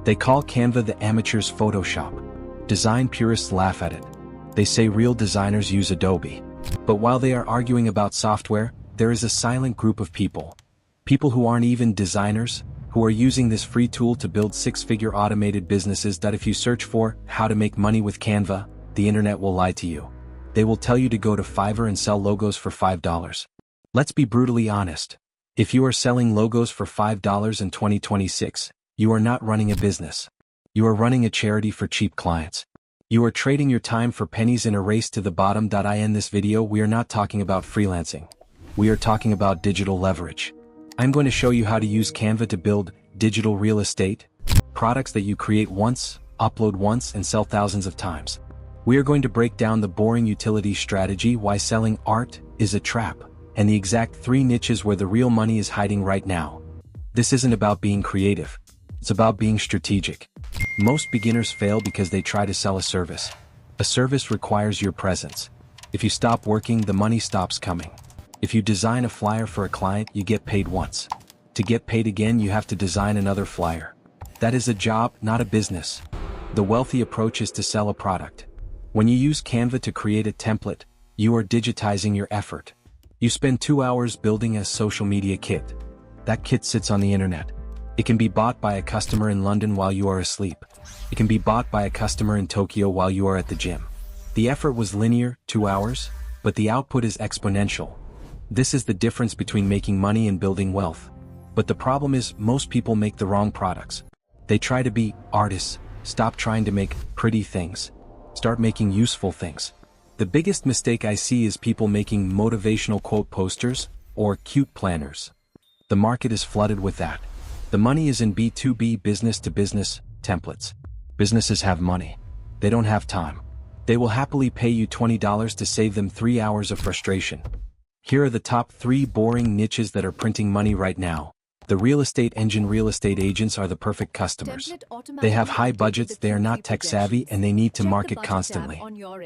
They call Canva the amateur's Photoshop. Design purists laugh at it. They say real designers use Adobe. But while they are arguing about software, there is a silent group of people. People who aren't even designers, who are using this free tool to build six-figure automated businesses that if you search for how to make money with Canva, the internet will lie to you. They will tell you to go to Fiverr and sell logos for $5. Let's be brutally honest. If you are selling logos for $5 in 2026, you are not running a business. You are running a charity for cheap clients. You are trading your time for pennies in a race to the bottom. In this video, we are not talking about freelancing. We are talking about digital leverage. I'm going to show you how to use Canva to build digital real estate, products that you create once, upload once, and sell thousands of times. We are going to break down the boring utility strategy, why selling art is a trap, and the exact 3 niches where the real money is hiding right now. This isn't about being creative. It's about being strategic. Most beginners fail because they try to sell a service. A service requires your presence. If you stop working, the money stops coming. If you design a flyer for a client, you get paid once. To get paid again, you have to design another flyer. That is a job, not a business. The wealthy approach is to sell a product. When you use Canva to create a template, you are digitizing your effort. You spend 2 hours building a social media kit. That kit sits on the internet. It can be bought by a customer in London while you are asleep. It can be bought by a customer in Tokyo while you are at the gym. The effort was linear, 2 hours, but the output is exponential. This is the difference between making money and building wealth. But the problem is, most people make the wrong products. They try to be artists. Stop trying to make pretty things. Start making useful things. The biggest mistake I see is people making motivational quote posters or cute planners. The market is flooded with that. The money is in B2B, business to business, templates. Businesses have money. They don't have time. They will happily pay you $20 to save them 3 hours of frustration. Here are the top 3 boring niches that are printing money right now. The real estate engine. Real estate agents are the perfect customers. They have high budgets, they are not tech savvy, and they need to market constantly.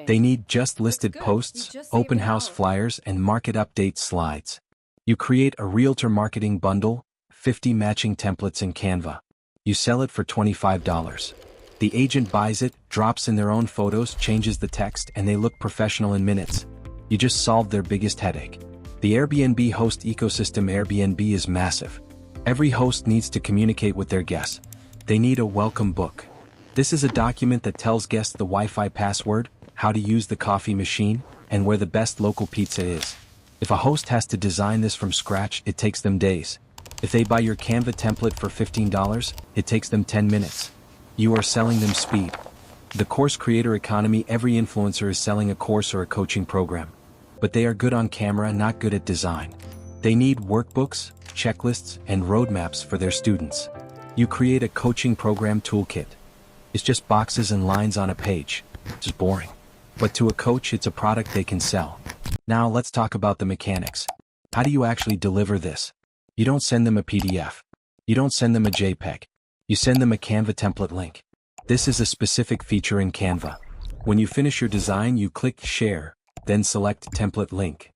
They need just listed posts, open house flyers, and market update slides. You create a realtor marketing bundle, 50 matching templates in Canva. You sell it for $25. The agent buys it, drops in their own photos, changes the text, and they look professional in minutes. You just solved their biggest headache. The Airbnb host ecosystem. Airbnb is massive. Every host needs to communicate with their guests. They need a welcome book. This is a document that tells guests the Wi-Fi password, how to use the coffee machine, and where the best local pizza is. If a host has to design this from scratch, it takes them days. If they buy your Canva template for $15, it takes them 10 minutes. You are selling them speed. The course creator economy. Every influencer is selling a course or a coaching program. But they are good on camera, not good at design. They need workbooks, checklists, and roadmaps for their students. You create a coaching program toolkit. It's just boxes and lines on a page. It's just boring. But to a coach, it's a product they can sell. Now let's talk about the mechanics. How do you actually deliver this? You don't send them a PDF. You don't send them a JPEG. You send them a Canva template link. This is a specific feature in Canva. When you finish your design, you click Share, then select Template Link.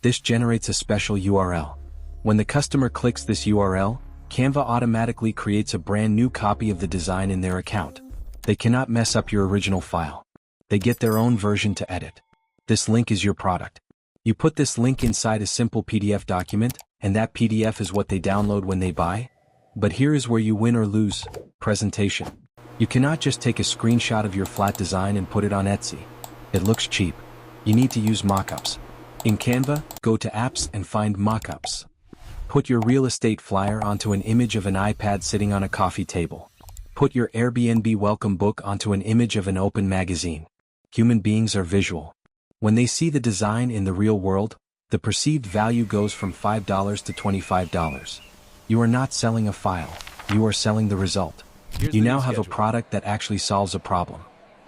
This generates a special URL. When the customer clicks this URL, Canva automatically creates a brand new copy of the design in their account. They cannot mess up your original file. They get their own version to edit. This link is your product. You put this link inside a simple PDF document, and that PDF is what they download when they buy. But here is where you win or lose: presentation. You cannot just take a screenshot of your flat design and put it on Etsy. It looks cheap. You need to use mockups. In Canva, go to Apps and find Mockups. Put your real estate flyer onto an image of an iPad sitting on a coffee table. Put your Airbnb Welcome Book onto an image of an open magazine. Human beings are visual. When they see the design in the real world, the perceived value goes from $5 to $25. You are not selling a file. You are selling the result. You now have a product that actually solves a problem.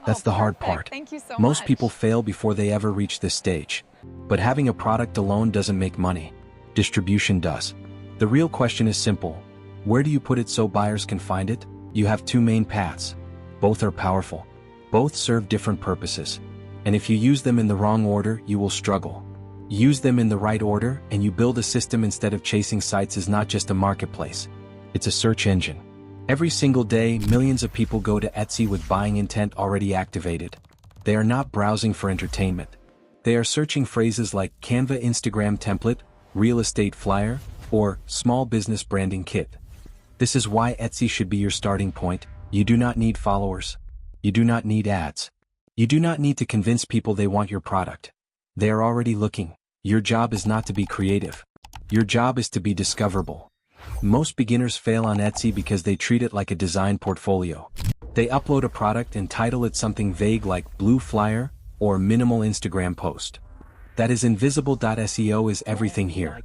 That's the hard part. Thank you so Most much. people fail before they ever reach this stage. But having a product alone doesn't make money. Distribution does. The real question is simple. Where do you put it so buyers can find it? You have 2 main paths. Both are powerful. Both serve different purposes. And if you use them in the wrong order, you will struggle. Use them in the right order, and you build a system instead of chasing sites. Is not just a marketplace. It's a search engine. Every single day, millions of people go to Etsy with buying intent already activated. They are not browsing for entertainment. They are searching phrases like Canva Instagram template, real estate flyer, or small business branding kit. This is why Etsy should be your starting point. You do not need followers. You do not need ads. You do not need to convince people they want your product. They are already looking. Your job is not to be creative. Your job is to be discoverable. Most beginners fail on Etsy because they treat it like a design portfolio. They upload a product and title it something vague like blue flyer or minimal Instagram post. That is invisible. SEO is everything here.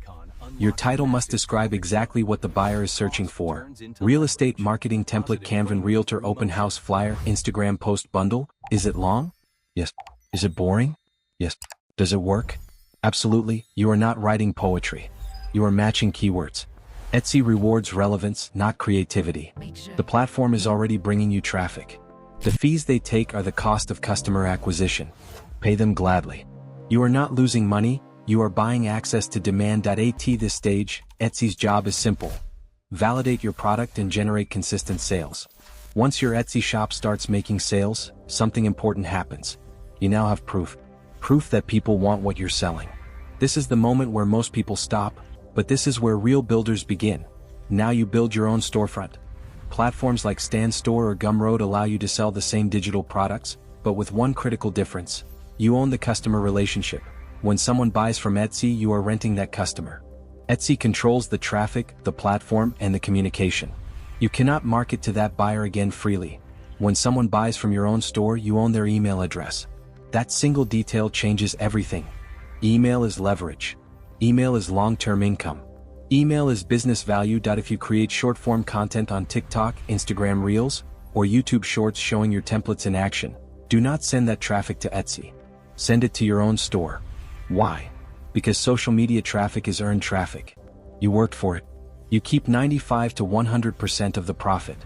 Your title must describe exactly what the buyer is searching for. Real estate marketing template, Canva realtor open house flyer, Instagram post bundle. Is it long? Yes. Is it boring? Yes. Does it work? Absolutely. You are not writing poetry. You are matching keywords. Etsy rewards relevance, not creativity. The platform is already bringing you traffic. The fees they take are the cost of customer acquisition. Pay them gladly. You are not losing money, you are buying access to demand. At this stage, Etsy's job is simple. Validate your product and generate consistent sales. Once your Etsy shop starts making sales, something important happens. You now have proof. Proof that people want what you're selling. This is the moment where most people stop, but this is where real builders begin. Now you build your own storefront. Platforms like Stan Store or Gumroad allow you to sell the same digital products, but with one critical difference. You own the customer relationship. When someone buys from Etsy, you are renting that customer. Etsy controls the traffic, the platform, and the communication. You cannot market to that buyer again freely. When someone buys from your own store, you own their email address. That single detail changes everything. Email is leverage. Email is long-term income. Email is business value. If you create short-form content on TikTok, Instagram Reels, or YouTube Shorts showing your templates in action, do not send that traffic to Etsy. Send it to your own store. Why? Because social media traffic is earned traffic. You worked for it. You keep 95 to 100% of the profit.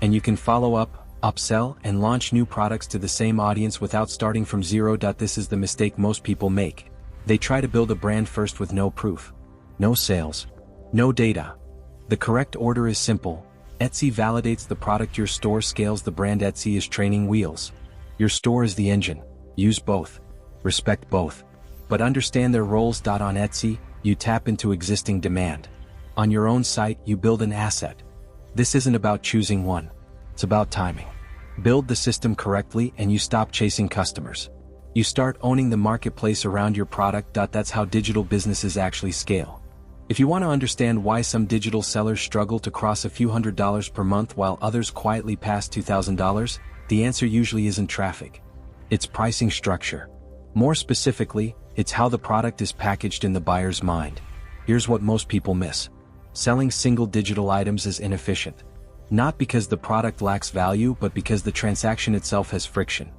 And you can follow up, upsell, and launch new products to the same audience without starting from zero. This is the mistake most people make. They try to build a brand first with no proof, no sales, no data. The correct order is simple. Etsy validates the product, your store scales the brand. Etsy is training wheels. Your store is the engine. Use both. Respect both. But understand their roles. On Etsy, you tap into existing demand. On your own site, you build an asset. This isn't about choosing one. It's about timing. Build the system correctly and you stop chasing customers. You start owning the marketplace around your product. That's how digital businesses actually scale. If you want to understand why some digital sellers struggle to cross a few $100s per month while others quietly pass $2,000, the answer usually isn't traffic. It's pricing structure. More specifically, it's how the product is packaged in the buyer's mind. Here's what most people miss. Selling single digital items is inefficient. Not because the product lacks value, but because the transaction itself has friction.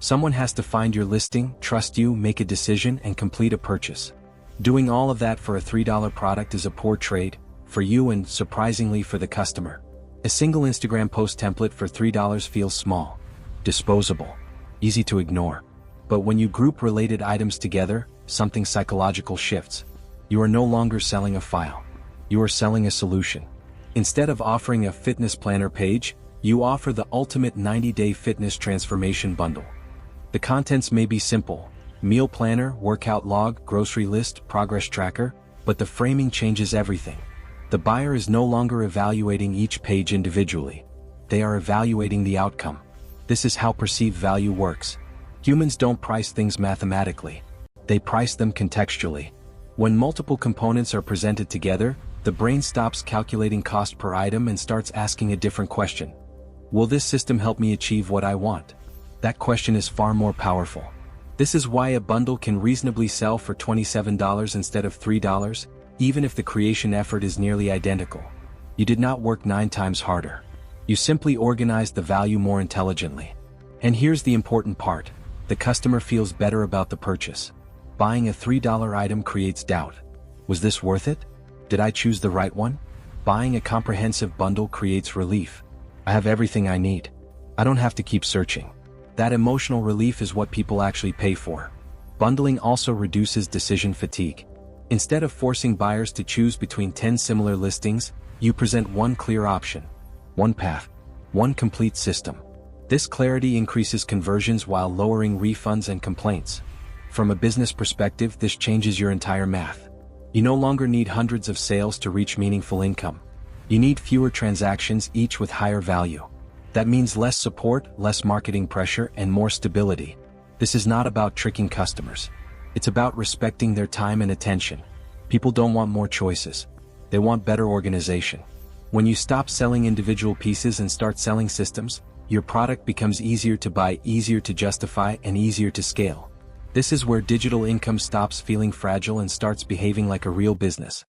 Someone has to find your listing, trust you, make a decision, and complete a purchase. Doing all of that for a $3 product is a poor trade, for you and, surprisingly, for the customer. A single Instagram post template for $3 feels small, disposable, easy to ignore. But when you group related items together, something psychological shifts. You are no longer selling a file. You are selling a solution. Instead of offering a fitness planner page, you offer the ultimate 90-day fitness transformation bundle. The contents may be simple: meal planner, workout log, grocery list, progress tracker, but the framing changes everything. The buyer is no longer evaluating each page individually. They are evaluating the outcome. This is how perceived value works. Humans don't price things mathematically. They price them contextually. When multiple components are presented together, the brain stops calculating cost per item and starts asking a different question. Will this system help me achieve what I want? That question is far more powerful. This is why a bundle can reasonably sell for $27 instead of $3, even if the creation effort is nearly identical. You did not work 9 times harder. You simply organized the value more intelligently. And here's the important part: the customer feels better about the purchase. Buying a $3 item creates doubt. Was this worth it? Did I choose the right one? Buying a comprehensive bundle creates relief. I have everything I need. I don't have to keep searching. That emotional relief is what people actually pay for. Bundling also reduces decision fatigue. Instead of forcing buyers to choose between 10 similar listings, you present one clear option. One path. one complete system. This clarity increases conversions while lowering refunds and complaints. From a business perspective, this changes your entire math. You no longer need hundreds of sales to reach meaningful income. You need fewer transactions, each with higher value. That means less support, less marketing pressure, and more stability. This is not about tricking customers. It's about respecting their time and attention. People don't want more choices. They want better organization. When you stop selling individual pieces and start selling systems, your product becomes easier to buy, easier to justify, and easier to scale. This is where digital income stops feeling fragile and starts behaving like a real business.